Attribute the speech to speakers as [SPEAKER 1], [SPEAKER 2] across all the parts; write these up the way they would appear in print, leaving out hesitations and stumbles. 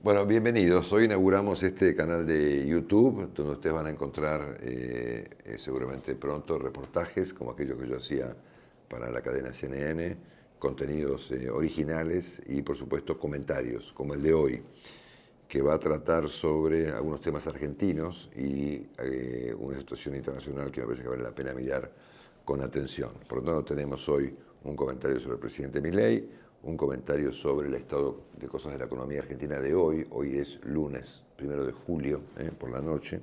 [SPEAKER 1] Bueno, bienvenidos. Hoy inauguramos este canal de YouTube, donde ustedes van a encontrar seguramente pronto reportajes como aquellos que yo hacía para la cadena CNN, contenidos originales y por supuesto comentarios como el de hoy, que va a tratar sobre algunos temas argentinos y una situación internacional que me parece que vale la pena mirar con atención. Por lo tanto, tenemos hoy un comentario sobre el presidente Milei, un comentario sobre el estado de cosas de la economía argentina de hoy. Hoy es lunes, 1 de julio, por la noche.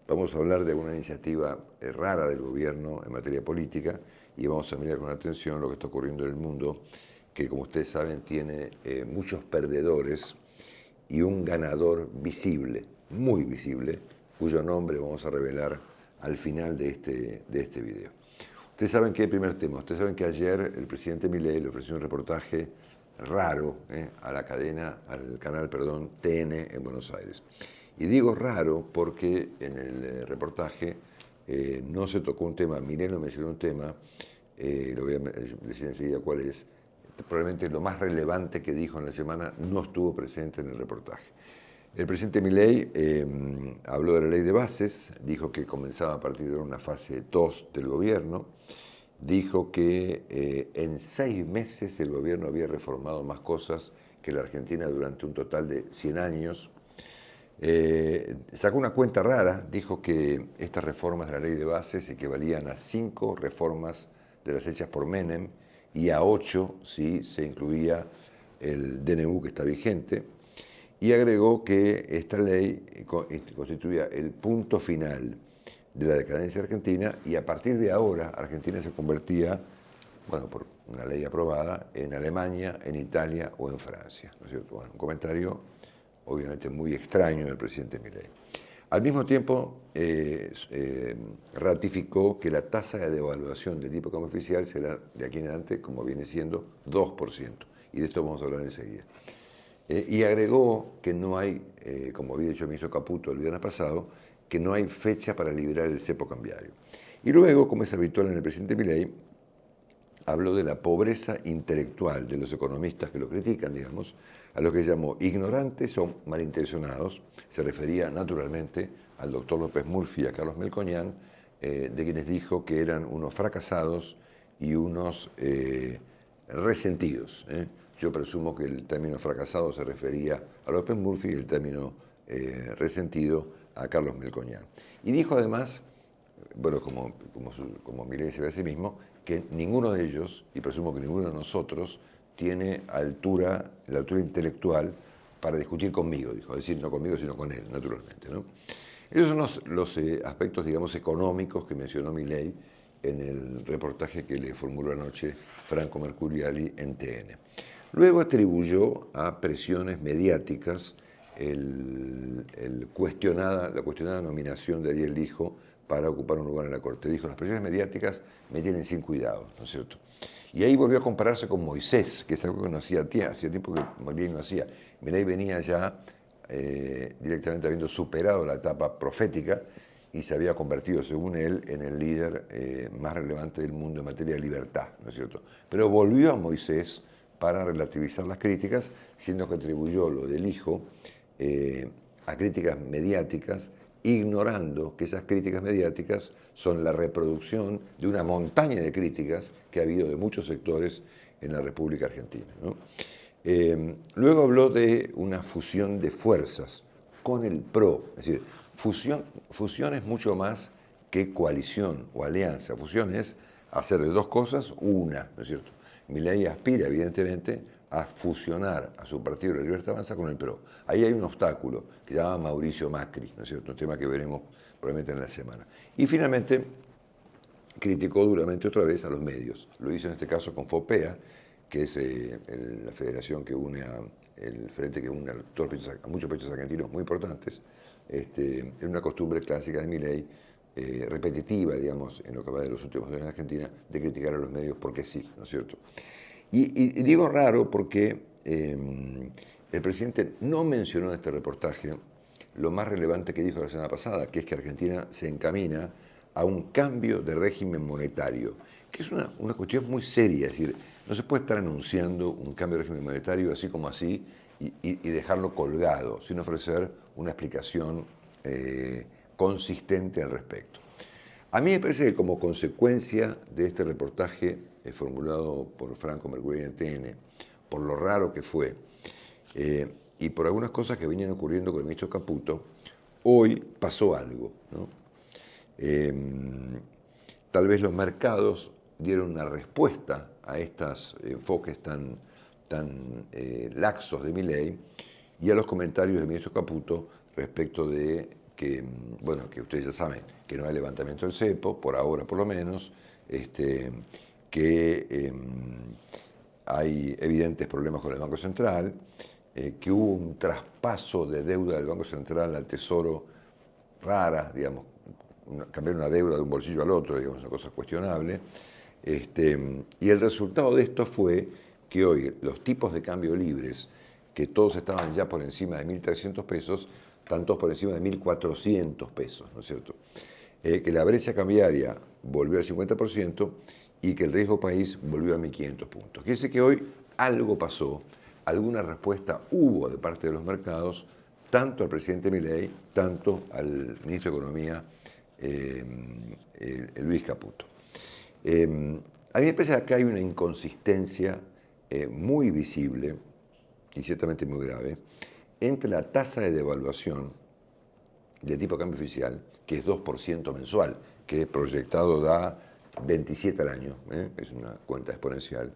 [SPEAKER 1] Vamos a hablar de una iniciativa rara del gobierno en materia política y vamos a mirar con atención lo que está ocurriendo en el mundo, que como ustedes saben tiene muchos perdedores y un ganador visible, muy visible, cuyo nombre vamos a revelar al final de este video. Ustedes saben que, primer tema, ustedes saben que ayer el presidente Milei le ofreció un reportaje raro a la cadena, al canal, perdón, TN en Buenos Aires. Y digo raro porque en el reportaje no se tocó un tema, Milei no mencionó un tema, lo voy a decir enseguida cuál es, probablemente lo más relevante que dijo en la semana no estuvo presente en el reportaje. El presidente Milei habló de la ley de bases, dijo que comenzaba a partir de una fase 2 del gobierno, dijo que en 6 meses el gobierno había reformado más cosas que la Argentina durante un total de 100 años. Sacó una cuenta rara, dijo que estas reformas de la ley de bases equivalían a 5 reformas de las hechas por Menem y a 8 si se incluía el DNU que está vigente, y agregó que esta ley constituía el punto final de la decadencia argentina y a partir de ahora Argentina se convertía, bueno, por una ley aprobada, en Alemania, en Italia o en Francia, ¿no es cierto? Bueno, un comentario obviamente muy extraño del presidente Milei. Al mismo tiempo, ratificó que la tasa de devaluación del tipo de cambio oficial será de aquí en adelante, como viene siendo, 2%. Y de esto vamos a hablar enseguida. Y agregó que no hay, como había dicho el ministro Caputo el viernes pasado, que no hay fecha para liberar el cepo cambiario. Y luego, como es habitual en el presidente Milei, habló de la pobreza intelectual de los economistas que lo critican, digamos, a los que llamó ignorantes o malintencionados. Se refería naturalmente al doctor López Murphy y a Carlos Melconian, de quienes dijo que eran unos fracasados y unos resentidos. Yo presumo que el término fracasado se refería a López Murphy y el término resentido a Carlos Melconian. Y dijo además, bueno, como Milei se ve a sí mismo, que ninguno de ellos, y presumo que ninguno de nosotros, tiene la altura intelectual para discutir conmigo, dijo, es decir, no conmigo, sino con él, naturalmente, ¿no? Esos son los aspectos, digamos, económicos que mencionó Milei en el reportaje que le formuló anoche Franco Mercuriali en TN. Luego atribuyó a presiones mediáticas la cuestionada nominación de Ariel Lijo para ocupar un lugar en la Corte. Dijo, las presiones mediáticas me tienen sin cuidado, ¿no es cierto? Y ahí volvió a compararse con Moisés, que es algo que no hacía tiempo que Milei no hacía. Milei venía ya directamente habiendo superado la etapa profética y se había convertido, según él, en el líder más relevante del mundo en materia de libertad, ¿no es cierto? Pero volvió a Moisés para relativizar las críticas, siendo que atribuyó lo del hijo a críticas mediáticas, ignorando que esas críticas mediáticas son la reproducción de una montaña de críticas que ha habido de muchos sectores en la República Argentina, ¿no? Luego habló de una fusión de fuerzas con el PRO, es decir, fusión es mucho más que coalición o alianza. Fusión es hacer de dos cosas una, ¿no es cierto? Milei aspira, evidentemente, a fusionar a su partido de la Libertad Avanza con el PRO. Ahí hay un obstáculo que se llama Mauricio Macri, ¿no es cierto? Un tema que veremos probablemente en la semana. Y finalmente, criticó duramente otra vez a los medios. Lo hizo en este caso con FOPEA, que es la federación que une el frente que une a muchos pechos argentinos muy importantes. Es una costumbre clásica de Milei, repetitiva, digamos, en lo que va de los últimos años en Argentina, de criticar a los medios porque sí, ¿no es cierto? Y digo raro porque el presidente no mencionó en este reportaje lo más relevante que dijo la semana pasada, que es que Argentina se encamina a un cambio de régimen monetario, que es una cuestión muy seria, es decir, no se puede estar anunciando un cambio de régimen monetario así como así y dejarlo colgado, sin ofrecer una explicación consistente al respecto. A mí me parece que como consecuencia de este reportaje formulado por Franco Mercurio en TN, por lo raro que fue, y por algunas cosas que venían ocurriendo con el ministro Caputo, hoy pasó algo, ¿no? Tal vez los mercados dieron una respuesta a estos enfoques tan laxos de Milei y a los comentarios del ministro Caputo respecto de que, bueno, que ustedes ya saben que no hay levantamiento del cepo, por ahora por lo menos, que hay evidentes problemas con el Banco Central, que hubo un traspaso de deuda del Banco Central al Tesoro rara, digamos, cambiar una deuda de un bolsillo al otro, digamos, una cosa cuestionable. Y el resultado de esto fue que hoy los tipos de cambio libres, que todos estaban ya por encima de 1.300 pesos, están todos por encima de 1.400 pesos, ¿no es cierto? Que la brecha cambiaria volvió al 50% y que el riesgo país volvió a 1.500 puntos. Quiere decir que hoy algo pasó, alguna respuesta hubo de parte de los mercados, tanto al presidente Milei, tanto al ministro de Economía, Luis Caputo. A mí me parece que acá hay una inconsistencia muy visible y ciertamente muy grave entre la tasa de devaluación del tipo de cambio oficial, que es 2% mensual, que proyectado da 27 al año, es una cuenta exponencial,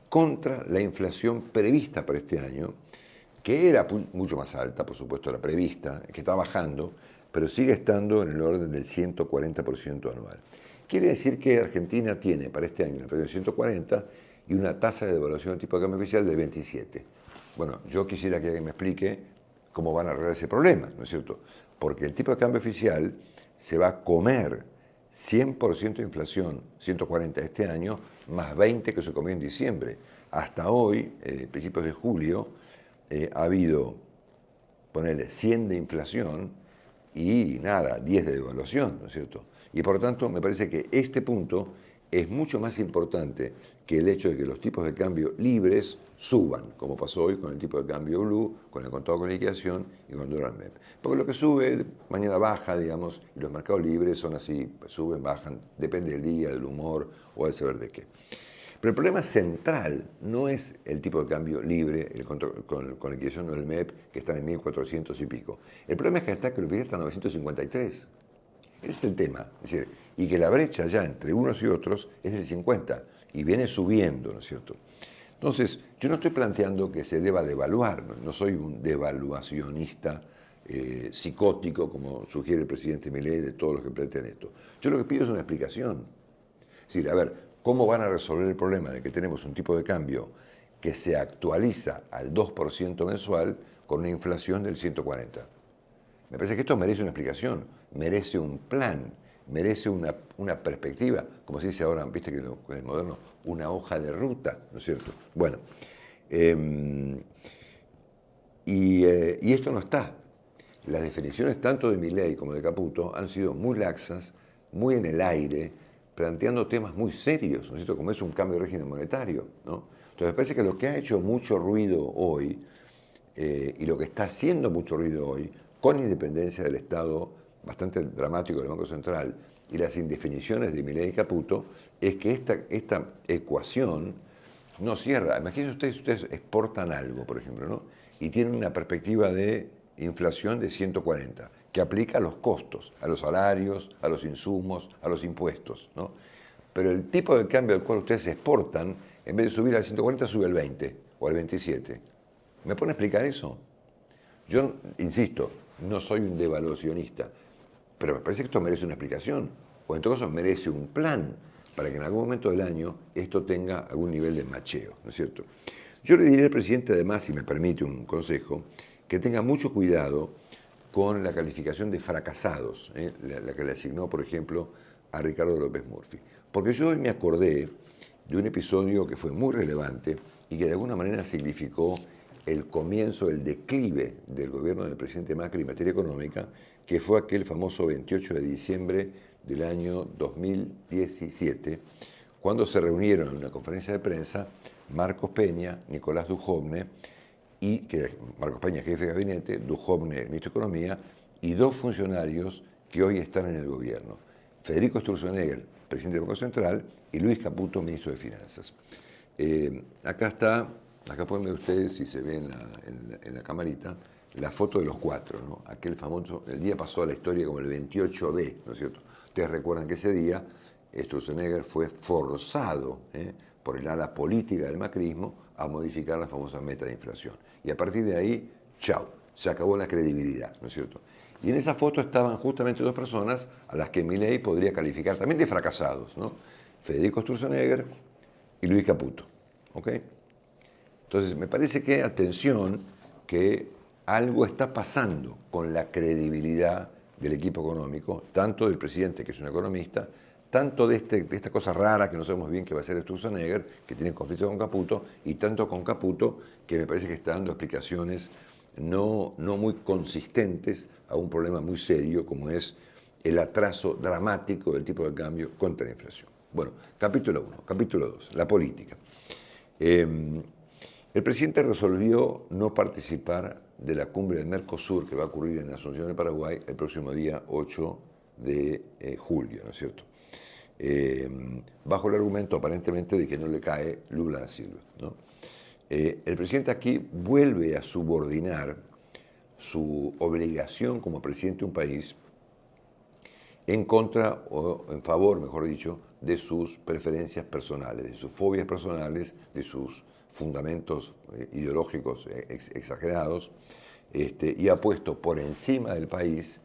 [SPEAKER 1] contra la inflación prevista para este año, que era mucho más alta, por supuesto, la prevista, que está bajando, pero sigue estando en el orden del 140% anual. Quiere decir que Argentina tiene para este año una inflación de 140 y una tasa de devaluación del tipo de cambio oficial de 27. Bueno, yo quisiera que alguien me explique cómo van a arreglar ese problema, ¿no es cierto? Porque el tipo de cambio oficial se va a comer 100% de inflación, 140 este año, más 20 que se comió en diciembre. Hasta hoy, principios de julio, ha habido, ponerle 100 de inflación y nada, 10 de devaluación, ¿no es cierto? Y por lo tanto, me parece que este punto es mucho más importante que el hecho de que los tipos de cambio libres suban, como pasó hoy con el tipo de cambio blue, con el contado con liquidación y con dólar MEP. Porque lo que sube, mañana baja, digamos, y los mercados libres son así, suben, bajan, depende del día, del humor o del saber de qué. Pero el problema central no es el tipo de cambio libre, con liquidación del MEP, que está en 1.400 y pico. El problema es que hasta que lo está en 953. Ese es el tema. Es decir, y que la brecha ya entre unos y otros es del 50 y viene subiendo, ¿no es cierto? Entonces, yo no estoy planteando que se deba devaluar, no soy un devaluacionista psicótico, como sugiere el presidente Milei de todos los que plantean esto. Yo lo que pido es una explicación. Es decir, a ver, ¿cómo van a resolver el problema de que tenemos un tipo de cambio que se actualiza al 2% mensual con una inflación del 140? Me parece que esto merece una explicación, merece un plan, merece una perspectiva, como se dice ahora, viste que es moderno, una hoja de ruta, ¿no es cierto? Bueno, y esto no está. Las definiciones tanto de Milei como de Caputo han sido muy laxas, muy en el aire, planteando temas muy serios, ¿no es cierto? Como es un cambio de régimen monetario, ¿no? Entonces me parece que lo que ha hecho mucho ruido hoy, y lo que está haciendo mucho ruido hoy, con independencia del estado bastante dramático del Banco Central y las indefiniciones de Milei y Caputo, es que esta ecuación no cierra. Imagínense ustedes exportan algo, por ejemplo, ¿no? Y tienen una perspectiva de inflación de 140, que aplica a los costos, a los salarios, a los insumos, a los impuestos, ¿no? Pero el tipo de cambio al cual ustedes exportan, en vez de subir al 140, sube al 20 o al 27. ¿Me pueden explicar eso? Yo, insisto, no soy un devaluacionista, pero me parece que esto merece una explicación, o en todo caso merece un plan para que en algún momento del año esto tenga algún nivel de macheo, ¿no es cierto? Yo le diría al presidente, además, si me permite un consejo, que tenga mucho cuidado con la calificación de fracasados, la que le asignó, por ejemplo, a Ricardo López Murphy. Porque yo hoy me acordé de un episodio que fue muy relevante y que de alguna manera significó el comienzo, el declive del gobierno del presidente Macri en materia económica, que fue aquel famoso 28 de diciembre del año 2017, cuando se reunieron en una conferencia de prensa Marcos Peña, Nicolás Dujovne y que Marcos Peña, jefe de gabinete, Duhovne, ministro de Economía, y 2 funcionarios que hoy están en el gobierno. Federico Sturzenegger, presidente del Banco Central, y Luis Caputo, ministro de Finanzas. Acá pueden ver ustedes, si se ven en la camarita, la foto de los 4, ¿no? Aquel famoso, el día pasó a la historia como el 28D, ¿no es cierto? Ustedes recuerdan que ese día Sturzenegger fue forzado por el ala política del macrismo a modificar la famosa meta de inflación. Y a partir de ahí, chao, se acabó la credibilidad, ¿no es cierto? Y en esa foto estaban justamente 2 personas a las que Milei podría calificar también de fracasados, ¿no? Federico Sturzenegger y Luis Caputo, ¿ok? Entonces, me parece que, atención, que algo está pasando con la credibilidad del equipo económico, tanto del presidente, que es un economista, tanto de esta cosa rara que no sabemos bien qué va a ser Sturzenegger, que tiene conflicto con Caputo, y tanto con Caputo, que me parece que está dando explicaciones no muy consistentes a un problema muy serio como es el atraso dramático del tipo de cambio contra la inflación. Bueno, capítulo 1. Capítulo 2, la política. El presidente resolvió no participar de la cumbre del Mercosur que va a ocurrir en Asunción de Paraguay el próximo día 8 de julio, ¿no es cierto? Bajo el argumento aparentemente de que no le cae Lula da Silva, ¿no? El presidente aquí vuelve a subordinar su obligación como presidente de un país en contra o en favor, mejor dicho, de sus preferencias personales, de sus fobias personales, de sus fundamentos ideológicos exagerados, y ha puesto por encima del país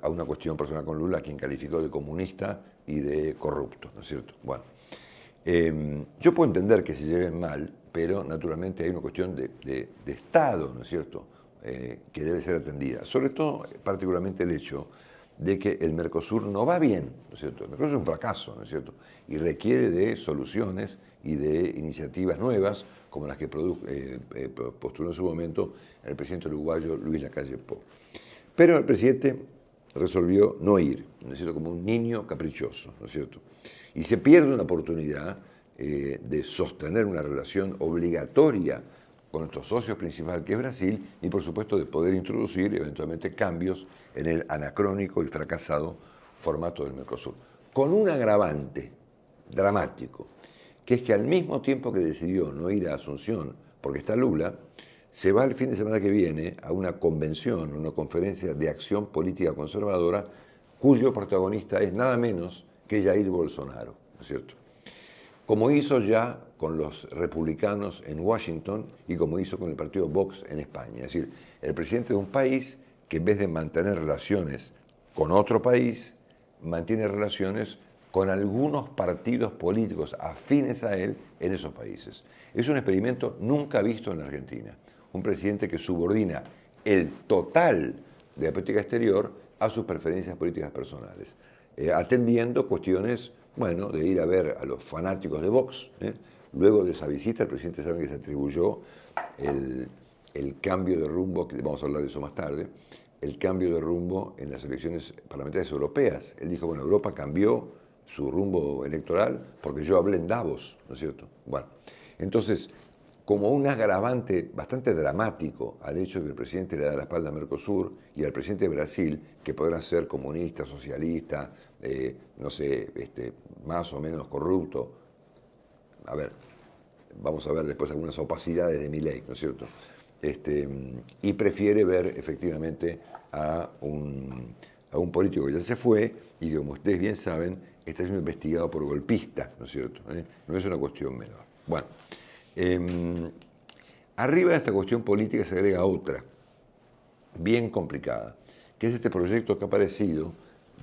[SPEAKER 1] a una cuestión personal con Lula, a quien calificó de comunista y de corrupto, ¿no es cierto? Bueno, yo puedo entender que se lleven mal, pero naturalmente hay una cuestión de Estado, ¿no es cierto?, que debe ser atendida. Sobre todo, particularmente el hecho de que el Mercosur no va bien, ¿no es cierto? El Mercosur es un fracaso, ¿no es cierto? Y requiere de soluciones y de iniciativas nuevas, como las que postuló en su momento el presidente uruguayo Luis Lacalle Pou. Pero el presidente resolvió no ir, ¿no es cierto?, como un niño caprichoso, ¿no es cierto? Y se pierde una oportunidad de sostener una relación obligatoria con nuestro socio principal, que es Brasil, y por supuesto de poder introducir eventualmente cambios en el anacrónico y fracasado formato del Mercosur. Con un agravante dramático, que es que al mismo tiempo que decidió no ir a Asunción, porque está Lula, se va el fin de semana que viene a una convención, una conferencia de acción política conservadora, cuyo protagonista es nada menos que Jair Bolsonaro, ¿no es cierto? Como hizo ya con los republicanos en Washington y como hizo con el partido Vox en España. Es decir, el presidente de un país que en vez de mantener relaciones con otro país, mantiene relaciones con algunos partidos políticos afines a él en esos países. Es un experimento nunca visto en la Argentina. Un presidente que subordina el total de la política exterior a sus preferencias políticas personales, atendiendo cuestiones, bueno, de ir a ver a los fanáticos de Vox. Luego de esa visita, el presidente sabe que se atribuyó el cambio de rumbo, que vamos a hablar de eso más tarde, el cambio de rumbo en las elecciones parlamentarias europeas. Él dijo, bueno, Europa cambió su rumbo electoral porque yo hablé en Davos, ¿no es cierto? Bueno, entonces, como un agravante bastante dramático al hecho de que el presidente le da la espalda a Mercosur y al presidente de Brasil, que podrá ser comunista, socialista, no sé, más o menos corrupto. A ver, vamos a ver después algunas opacidades de Milei, ¿no es cierto? Y prefiere ver efectivamente a un político que ya se fue y que, como ustedes bien saben, está siendo investigado por golpista, ¿no es cierto? No es una cuestión menor. Bueno, arriba de esta cuestión política se agrega otra, bien complicada, que es este proyecto que ha aparecido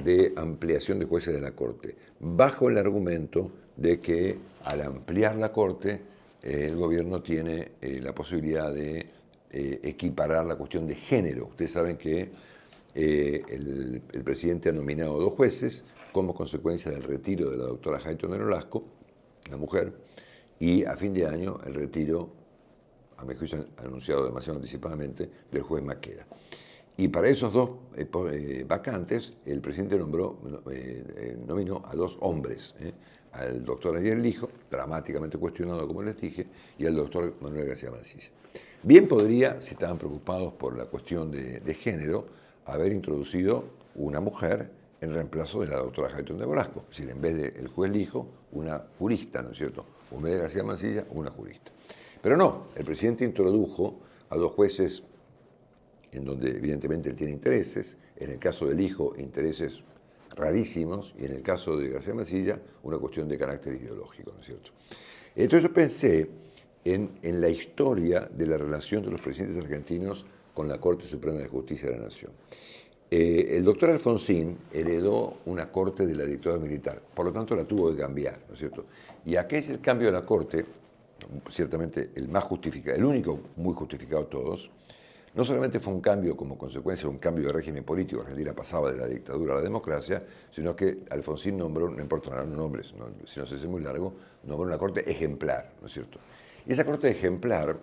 [SPEAKER 1] de ampliación de jueces de la Corte, bajo el argumento de que al ampliar la Corte, el gobierno tiene la posibilidad de equiparar la cuestión de género. Ustedes saben que el presidente ha nominado 2 jueces como consecuencia del retiro de la doctora Hayton Nolasco, la mujer, y a fin de año el retiro, a mi juicio anunciado demasiado anticipadamente, del juez Maqueda. Y para esos 2 vacantes, el presidente nominó a 2 hombres, al doctor Ariel Lijo, dramáticamente cuestionado, como les dije, y al doctor Manuel García Mansilla. Bien podría, si estaban preocupados por la cuestión de género, haber introducido una mujer en reemplazo de la doctora Hayton de Borasco. Es decir, en vez del juez Lijo, una jurista, ¿no es cierto? O en vez de García Mansilla, una jurista. Pero no, el presidente introdujo a dos jueces en donde evidentemente él tiene intereses, en el caso del Lijo, intereses rarísimos, y en el caso de García Mansilla, una cuestión de carácter ideológico, ¿no es cierto? Entonces yo pensé en la historia de la relación de los presidentes argentinos con la Corte Suprema de Justicia de la Nación. El doctor Alfonsín heredó una corte de la dictadura militar, por lo tanto la tuvo que cambiar, ¿no es cierto? Y aquel cambio de la corte, ciertamente el más justificado, el único muy justificado de todos, no solamente fue un cambio como consecuencia de un cambio de régimen político, Argentina pasaba de la dictadura a la democracia, sino que Alfonsín nombró, no importa los nombres, si no se hace muy largo, nombró una corte ejemplar, ¿no es cierto? Y esa corte ejemplar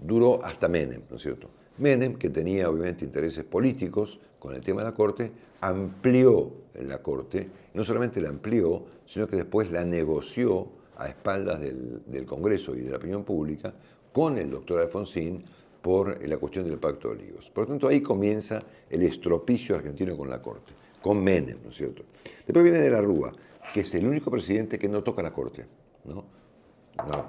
[SPEAKER 1] duró hasta Menem, ¿no es cierto? Menem, que tenía obviamente intereses políticos con el tema de la corte, amplió la corte, no solamente la amplió, sino que después la negoció a espaldas del Congreso y de la opinión pública con el doctor Alfonsín por la cuestión del Pacto de Olivos. Por lo tanto, ahí comienza el estropicio argentino con la corte, con Menem, ¿no es cierto? Después viene de la Rúa, que es el único presidente que no toca la corte, ¿no?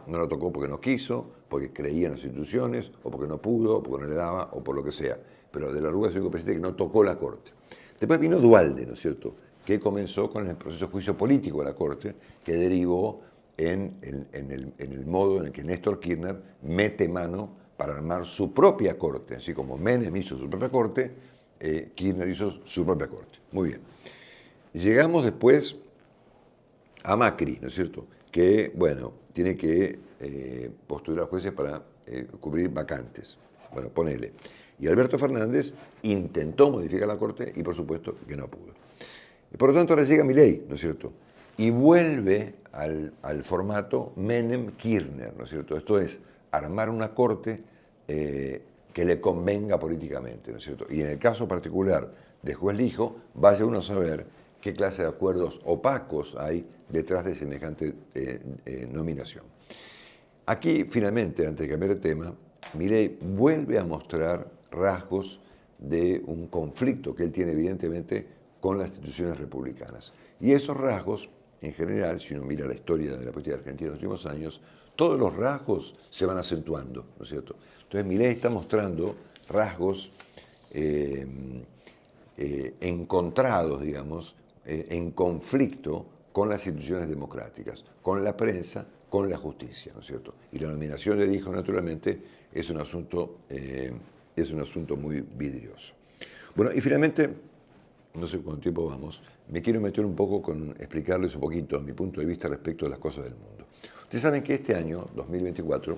[SPEAKER 1] No lo tocó porque no quiso, porque creía en las instituciones, o porque no pudo, o porque no le daba, o por lo que sea. Pero de la Rúa es el único presidente que no tocó la Corte. Después vino Duhalde, ¿no es cierto?, que comenzó con el proceso de juicio político de la Corte, que derivó en el modo en el que Néstor Kirchner mete mano para armar su propia Corte. Así como Menem hizo su propia Corte, Kirchner hizo su propia Corte. Muy bien. Llegamos después a Macri, ¿no es cierto?, que, bueno, tiene que postular a jueces para cubrir vacantes. Bueno, ponele. Y Alberto Fernández intentó modificar la Corte y, por supuesto, que no pudo. Y por lo tanto, ahora llega Milei, ¿no es cierto? Y vuelve al formato Menem-Kirchner, ¿no es cierto? Esto es, armar una Corte que le convenga políticamente, ¿no es cierto? Y en el caso particular de juez Lijo, vaya uno a saber qué clase de acuerdos opacos hay detrás de semejante nominación. Aquí, finalmente, antes de cambiar de tema, Milei vuelve a mostrar rasgos de un conflicto que él tiene evidentemente con las instituciones republicanas. Y esos rasgos, en general, si uno mira la historia de la política argentina en los últimos años, todos los rasgos se van acentuando, ¿no es cierto? Entonces Milei está mostrando rasgos encontrados, digamos, en conflicto con las instituciones democráticas, con la prensa, con la justicia, ¿no es cierto? Y la nominación de Lijo, naturalmente, es un asunto muy vidrioso. Bueno, y finalmente, no sé cuánto tiempo vamos, me quiero meter un poco con explicarles un poquito mi punto de vista respecto a las cosas del mundo. Ustedes saben que este año, 2024,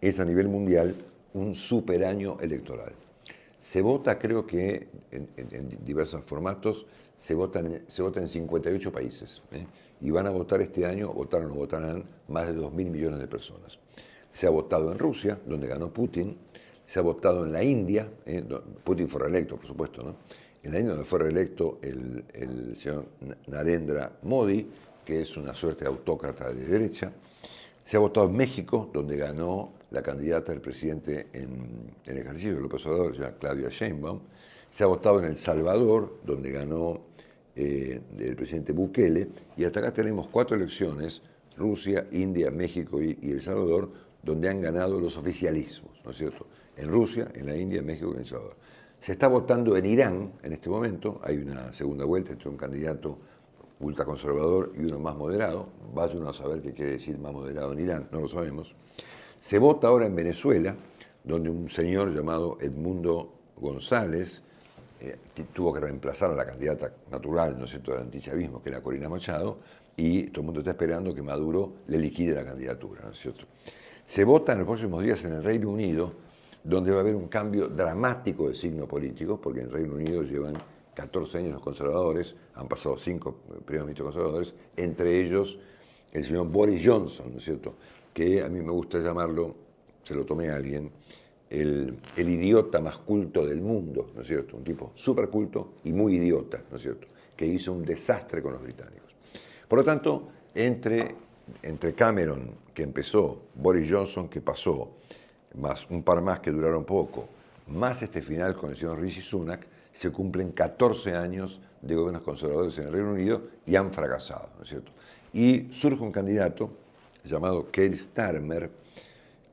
[SPEAKER 1] es a nivel mundial un super año electoral. Se vota, creo que en diversos formatos, se vota en 58 países. Y van a votar este año, votaron o votarán, más de 2.000 millones de personas. Se ha votado en Rusia, donde ganó Putin. Se ha votado en la India, Putin fue reelecto, por supuesto, ¿no? En la India, donde fue reelecto el señor Narendra Modi, que es una suerte de autócrata de derecha. Se ha votado en México, donde ganó la candidata del presidente en ejercicio, López Obrador, señora Claudia Sheinbaum. Se ha votado en El Salvador, donde ganó el presidente Bukele. Y hasta acá tenemos 4 elecciones, Rusia, India, México y El Salvador, donde han ganado los oficialismos, ¿no es cierto? En Rusia, en la India, en México y en El Salvador. Se está votando en Irán en este momento. Hay una segunda vuelta entre un candidato ultraconservador y uno más moderado. Vaya uno a saber qué quiere decir más moderado en Irán, no lo sabemos. Se vota ahora en Venezuela, donde un señor llamado Edmundo González tuvo que reemplazar a la candidata natural, ¿no es cierto?, del antichavismo, que era Corina Machado, y todo el mundo está esperando que Maduro le liquide la candidatura, ¿no es cierto? Se vota en los próximos días en el Reino Unido, donde va a haber un cambio dramático de signo político, porque en el Reino Unido llevan 14 años los conservadores, han pasado 5 primeros ministros conservadores, entre ellos el señor Boris Johnson, ¿no es cierto?, que a mí me gusta llamarlo, se lo tomé a alguien, el idiota más culto del mundo, ¿no es cierto?, un tipo súper culto y muy idiota, ¿no es cierto?, que hizo un desastre con los británicos. Por lo tanto, entre Cameron, que empezó, Boris Johnson, que pasó, más un par más que duraron poco, más este final con el señor Rishi Sunak, se cumplen 14 años de gobiernos conservadores en el Reino Unido y han fracasado, ¿no es cierto? Y surge un candidato llamado Keir Starmer,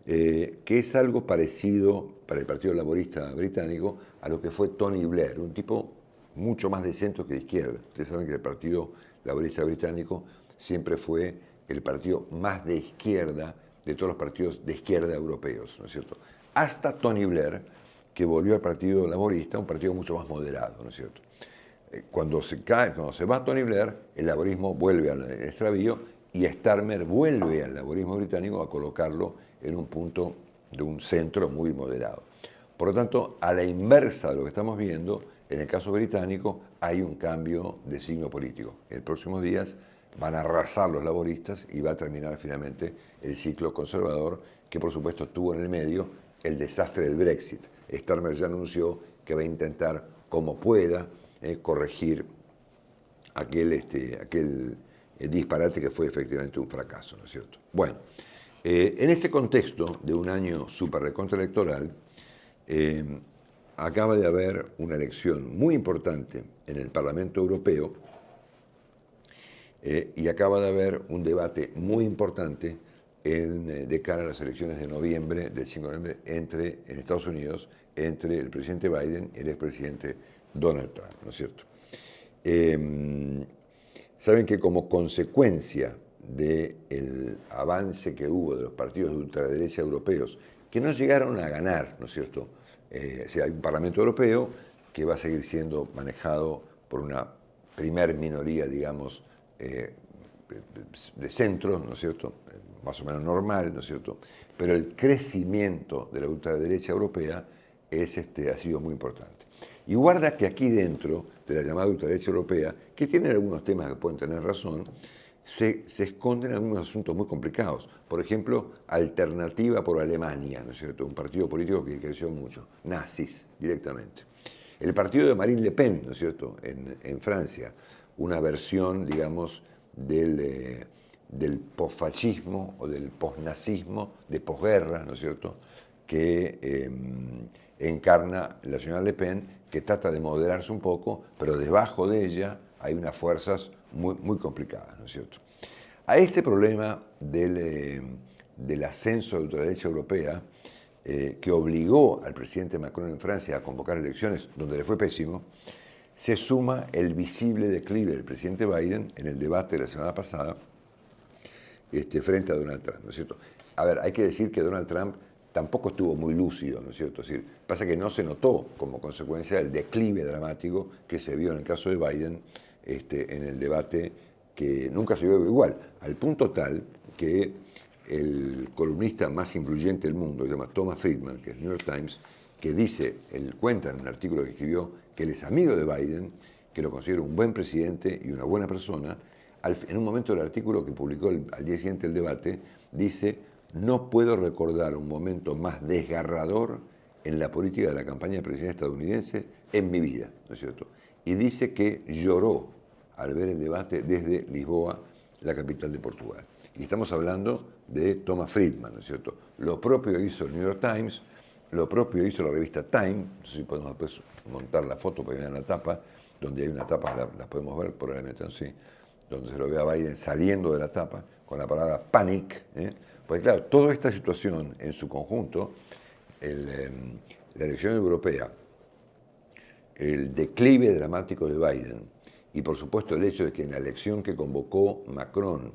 [SPEAKER 1] que es algo parecido para el Partido Laborista británico a lo que fue Tony Blair, un tipo mucho más de centro que de izquierda. Ustedes saben que el Partido Laborista británico siempre fue el partido más de izquierda de todos los partidos de izquierda europeos, ¿no es cierto? Hasta Tony Blair, que volvió al Partido Laborista, un partido mucho más moderado, ¿no es cierto? Cuando se va Tony Blair, el laborismo vuelve al extravío y Starmer vuelve al laborismo británico a colocarlo en un punto de un centro muy moderado. Por lo tanto, a la inversa de lo que estamos viendo, en el caso británico hay un cambio de signo político. En los próximos días van a arrasar los laboristas y va a terminar finalmente el ciclo conservador que por supuesto tuvo en el medio el desastre del Brexit. Starmer ya anunció que va a intentar como pueda corregir aquel disparate que fue efectivamente un fracaso, ¿no es cierto? Bueno, en este contexto de un año súper recontraelectoral, acaba de haber una elección muy importante en el Parlamento Europeo y acaba de haber un debate muy importante de cara a las elecciones de noviembre, del 5 de noviembre, en Estados Unidos, entre el presidente Biden y el expresidente Donald Trump, ¿no es cierto? Saben que como consecuencia del avance que hubo de los partidos de ultraderecha europeos, que no llegaron a ganar, ¿no es cierto? O sea, hay un Parlamento Europeo que va a seguir siendo manejado por una primer minoría, digamos, de centro, ¿no es cierto? Más o menos normal, ¿no es cierto? Pero el crecimiento de la ultraderecha europea ha sido muy importante. Y guarda que aquí dentro de la llamada ultraderecha europea, que tienen algunos temas que pueden tener razón, se esconden algunos asuntos muy complicados. Por ejemplo, Alternativa por Alemania, ¿no es cierto? Un partido político que creció mucho, nazis directamente. El partido de Marine Le Pen, ¿no es cierto?, en Francia, una versión, digamos, del posfascismo o del posnazismo, de posguerra, ¿no es cierto?, que encarna la señora Le Pen, que trata de moderarse un poco, pero debajo de ella hay unas fuerzas muy, muy complicadas, ¿no es cierto? A este problema del ascenso de la ultraderecha europea, que obligó al presidente Macron en Francia a convocar elecciones, donde le fue pésimo, se suma el visible declive del presidente Biden en el debate de la semana pasada frente a Donald Trump, ¿no es cierto? A ver, hay que decir que Donald Trump tampoco estuvo muy lúcido, ¿no es cierto? Es decir, pasa que no se notó como consecuencia del declive dramático que se vio en el caso de Biden en el debate, que nunca se vio igual, al punto tal que el columnista más influyente del mundo, se llama Thomas Friedman, que es el New York Times, que él cuenta en un artículo que escribió que él es amigo de Biden, que lo considera un buen presidente y una buena persona. En un momento del artículo que publicó al día siguiente del debate, dice: no puedo recordar un momento más desgarrador en la política de la campaña presidencial estadounidense en mi vida, ¿no es cierto? Y dice que lloró al ver el debate desde Lisboa, la capital de Portugal. Y estamos hablando de Thomas Friedman, ¿no es cierto? Lo propio hizo el New York Times, lo propio hizo la revista Time, no sé si podemos después montar la foto para que vean la tapa, donde hay una tapa, la podemos ver probablemente así, donde se lo ve a Biden saliendo de la tapa con la palabra panic, Porque claro, toda esta situación en su conjunto, la elección europea, el declive dramático de Biden y por supuesto el hecho de que en la elección que convocó Macron,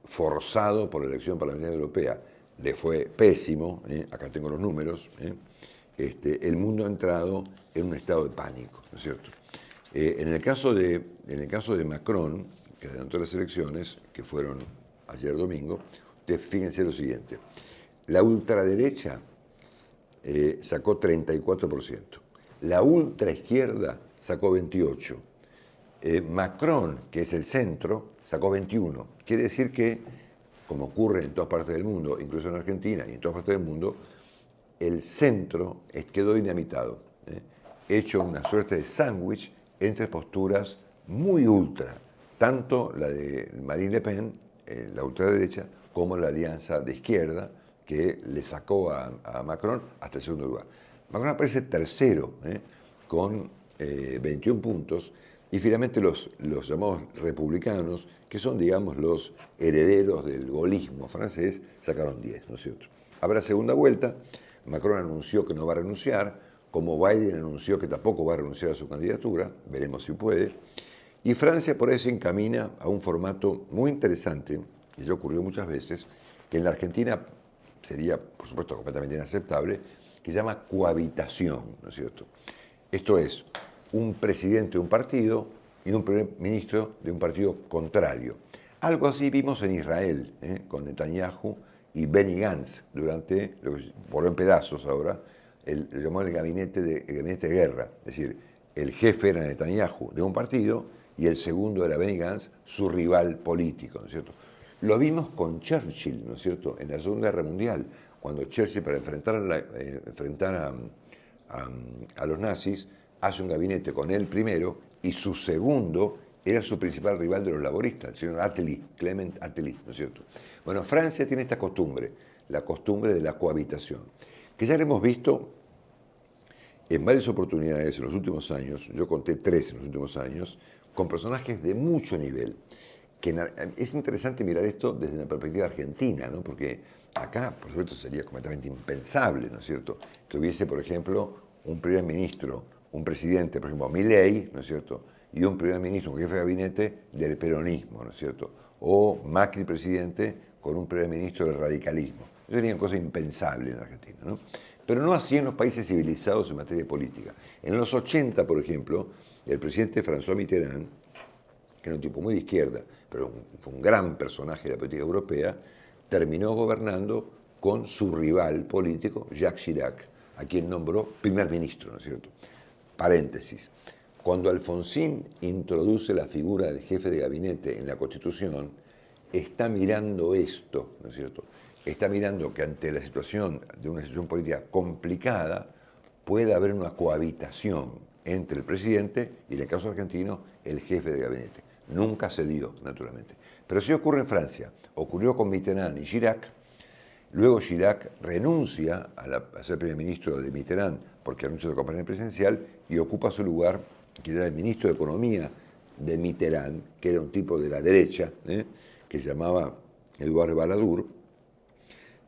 [SPEAKER 1] forzado por la elección parlamentaria europea, le fue pésimo, acá tengo los números, el mundo ha entrado en un estado de pánico, ¿no es cierto? En el caso de Macron, que adelantó las elecciones, que fueron ayer domingo, ustedes fíjense lo siguiente: la ultraderecha sacó 34%, la ultraizquierda sacó 28%, Macron, que es el centro, sacó 21%. Quiere decir que, como ocurre en todas partes del mundo, incluso en Argentina y en todas partes del mundo, el centro quedó dinamitado, hecho una suerte de sándwich entre posturas muy ultra, tanto la de Marine Le Pen, la ultraderecha, como la alianza de izquierda, que le sacó a Macron hasta el segundo lugar. Macron aparece tercero, con 21 puntos, y finalmente los llamados republicanos, que son, digamos, los herederos del gaullismo francés, sacaron 10, ¿no es cierto? Habrá segunda vuelta. Macron anunció que no va a renunciar, como Biden anunció que tampoco va a renunciar a su candidatura, veremos si puede. Y Francia por eso encamina a un formato muy interesante, que ya ocurrió muchas veces, que en la Argentina sería, por supuesto, completamente inaceptable, que se llama cohabitación, ¿no es cierto? Esto es, un presidente de un partido y un primer ministro de un partido contrario. Algo así vimos en Israel, con Netanyahu y Benny Gantz, durante, lo que voló en pedazos ahora, lo llamó el gabinete de guerra. Es decir, el jefe era Netanyahu de un partido y el segundo era Benny Gantz, su rival político, ¿no es cierto? Lo vimos con Churchill, ¿no es cierto?, en la Segunda Guerra Mundial, cuando Churchill, para enfrentar a los nazis, hace un gabinete con él primero y su segundo era su principal rival de los laboristas, el señor Attlee, Clement Attlee, ¿no es cierto? Bueno, Francia tiene esta costumbre, la costumbre de la cohabitación, que ya la hemos visto en varias oportunidades en los últimos años, yo conté 3 en los últimos años, con personajes de mucho nivel. Es interesante mirar esto desde una perspectiva argentina, ¿no? Porque acá, por supuesto, sería completamente impensable, ¿no es cierto?, que hubiese, por ejemplo, un primer ministro, un presidente, por ejemplo, Milei, ¿no es cierto?, y un primer ministro, un jefe de gabinete del peronismo, ¿no es cierto?, o Macri presidente con un primer ministro del radicalismo. Eso sería una cosa impensable en Argentina, ¿no? Pero no así en los países civilizados en materia política. En los 80, por ejemplo, el presidente François Mitterrand, que era un tipo muy de izquierda, pero fue un gran personaje de la política europea, terminó gobernando con su rival político, Jacques Chirac, a quien nombró primer ministro, ¿no es cierto? Paréntesis. Cuando Alfonsín introduce la figura del jefe de gabinete en la Constitución, está mirando esto, ¿no es cierto? Está mirando que ante la situación de una situación política complicada, puede haber una cohabitación entre el presidente y, en el caso argentino, el jefe de gabinete. Nunca se dio, naturalmente. Pero sí ocurre en Francia. Ocurrió con Mitterrand y Chirac. Luego Chirac renuncia a ser primer ministro de Mitterrand porque anuncia su campaña presidencial y ocupa su lugar, que era el ministro de Economía de Mitterrand, que era un tipo de la derecha, que se llamaba Edouard Balladur.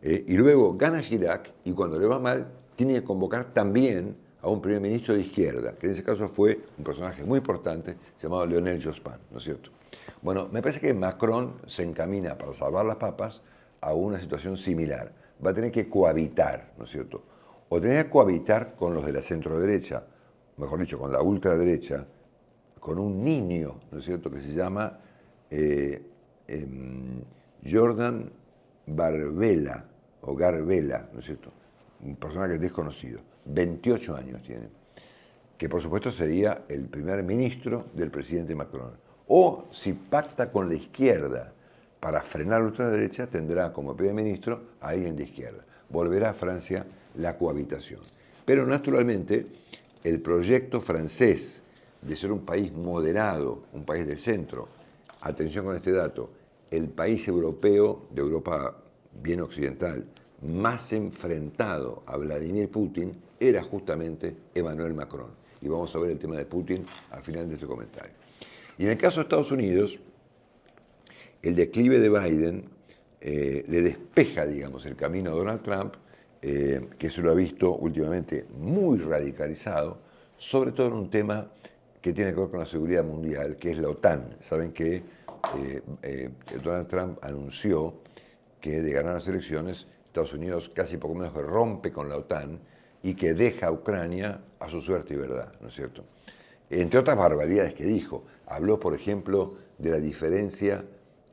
[SPEAKER 1] Y luego gana Chirac y cuando le va mal tiene que convocar también a un primer ministro de izquierda, que en ese caso fue un personaje muy importante, llamado Lionel Jospin, ¿no es cierto? Bueno, me parece que Macron se encamina para salvar las papas a una situación similar. Va a tener que cohabitar, ¿no es cierto? O tener que cohabitar con los de la centroderecha, mejor dicho, con la ultraderecha, con un niño, ¿no es cierto?, que se llama Jordan Bardella, o Garbella, ¿no es cierto?, un personaje desconocido, 28 años tiene, que por supuesto sería el primer ministro del presidente Macron. O si pacta con la izquierda para frenar la ultraderecha, tendrá como primer ministro a alguien de izquierda. Volverá a Francia la cohabitación. Pero naturalmente el proyecto francés de ser un país moderado, un país de centro, atención con este dato, el país europeo, de Europa bien occidental, más enfrentado a Vladimir Putin, era justamente Emmanuel Macron. Y vamos a ver el tema de Putin al final de este comentario. Y en el caso de Estados Unidos, el declive de Biden le despeja, digamos, el camino a Donald Trump, que se lo ha visto últimamente muy radicalizado, sobre todo en un tema que tiene que ver con la seguridad mundial, que es la OTAN. Saben que Donald Trump anunció que de ganar las elecciones, Estados Unidos casi poco menos que rompe con la OTAN y que deja a Ucrania a su suerte y verdad, ¿no es cierto? Entre otras barbaridades que dijo, habló, por ejemplo, de la diferencia,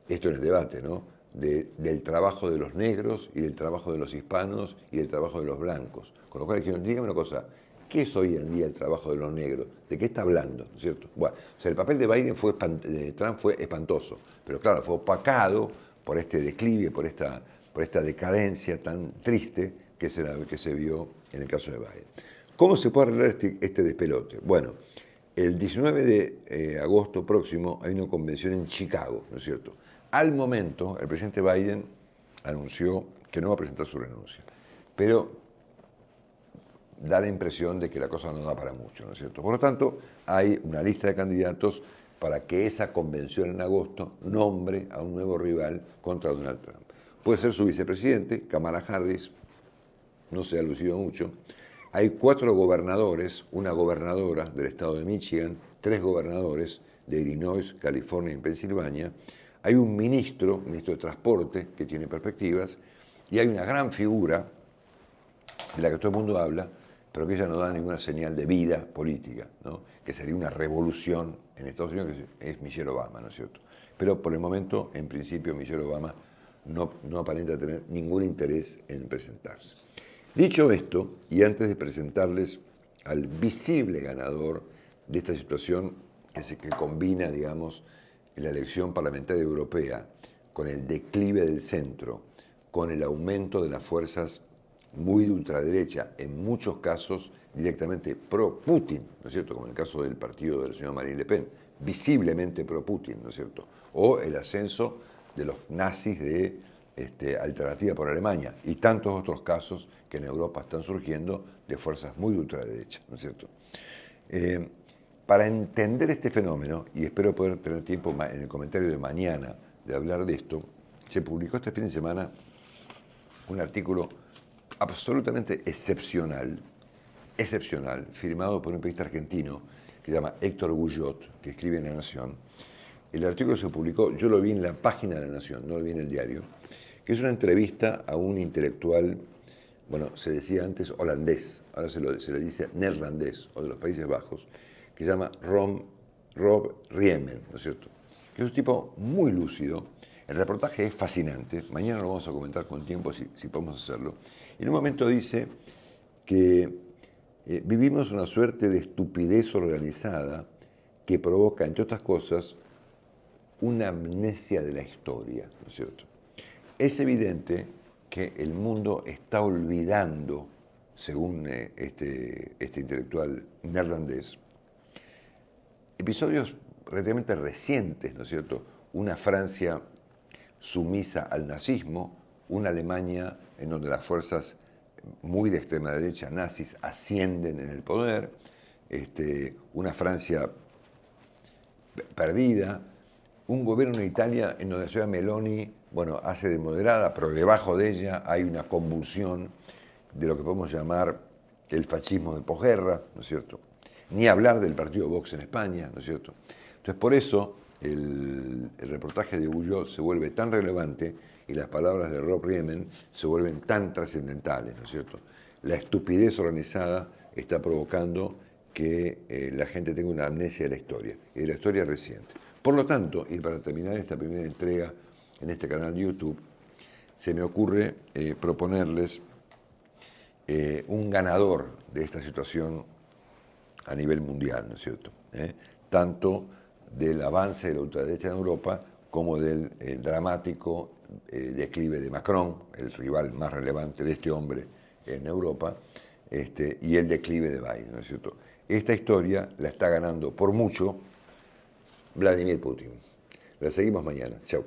[SPEAKER 1] esto en el debate, ¿no?, del trabajo de los negros y del trabajo de los hispanos y del trabajo de los blancos. Con lo cual dijeron, dígame una cosa, ¿qué es hoy en día el trabajo de los negros? ¿De qué está hablando? ¿No es cierto? Bueno, o sea, el papel de Trump fue espantoso, pero claro, fue opacado por este declive, por esta decadencia tan triste que se vio en el caso de Biden. ¿Cómo se puede arreglar este despelote? Bueno, El 19 de agosto próximo hay una convención en Chicago, ¿no es cierto? Al momento, el presidente Biden anunció que no va a presentar su renuncia, pero da la impresión de que la cosa no da para mucho, ¿no es cierto? Por lo tanto, hay una lista de candidatos para que esa convención en agosto nombre a un nuevo rival contra Donald Trump. Puede ser su vicepresidente, Kamala Harris, no se ha lucido mucho. Hay 4 gobernadores, una gobernadora del estado de Michigan, 3 gobernadores de Illinois, California y Pensilvania. Hay un ministro de Transporte, que tiene perspectivas, y hay una gran figura de la que todo el mundo habla, pero que ella no da ninguna señal de vida política, ¿no? Que sería una revolución en Estados Unidos, que es Michelle Obama, ¿no es cierto? Pero por el momento, en principio, Michelle Obama no aparenta tener ningún interés en presentarse. Dicho esto, y antes de presentarles al visible ganador de esta situación que combina, digamos, la elección parlamentaria europea con el declive del centro, con el aumento de las fuerzas muy de ultraderecha, en muchos casos directamente pro-Putin, ¿no es cierto? Como en el caso del partido de la señora Marine Le Pen, visiblemente pro-Putin, ¿no es cierto? O el ascenso de los nazis de Alternativa por Alemania y tantos otros casos que en Europa están surgiendo de fuerzas muy de ultraderecha, ¿no es cierto? Para entender este fenómeno, y espero poder tener tiempo en el comentario de mañana de hablar de esto, se publicó este fin de semana un artículo absolutamente excepcional, firmado por un periodista argentino que se llama Héctor Guyot, que escribe en La Nación. El artículo se publicó, yo lo vi en la página de La Nación, no lo vi en el diario, que es una entrevista a un intelectual, bueno, se decía antes holandés, ahora se le dice neerlandés, o de los Países Bajos, que se llama Rob Riemen, ¿no es cierto? Que es un tipo muy lúcido. El reportaje es fascinante, mañana lo vamos a comentar con tiempo si podemos hacerlo. Y en un momento dice que vivimos una suerte de estupidez organizada que provoca, entre otras cosas, una amnesia de la historia, ¿no es cierto? Es evidente que el mundo está olvidando, según este intelectual neerlandés, episodios relativamente recientes, ¿no es cierto? Una Francia sumisa al nazismo, una Alemania en donde las fuerzas muy de extrema derecha nazis ascienden en el poder, una Francia perdida, un gobierno en Italia en donde la señora Meloni, bueno, hace de moderada, pero debajo de ella hay una convulsión de lo que podemos llamar el fascismo de posguerra, ¿no es cierto? Ni hablar del partido Vox en España, ¿no es cierto? Entonces, por eso el reportaje de Guyot se vuelve tan relevante y las palabras de Rob Riemen se vuelven tan trascendentales, ¿no es cierto? La estupidez organizada está provocando que la gente tenga una amnesia de la historia, y de la historia reciente. Por lo tanto, y para terminar esta primera entrega en este canal de YouTube, se me ocurre proponerles un ganador de esta situación a nivel mundial, ¿no es cierto? Tanto del avance de la ultraderecha en Europa como del dramático declive de Macron, el rival más relevante de este hombre en Europa, y el declive de Biden, ¿no es cierto? Esta historia la está ganando por mucho Vladimir Putin. La seguimos mañana. Chau.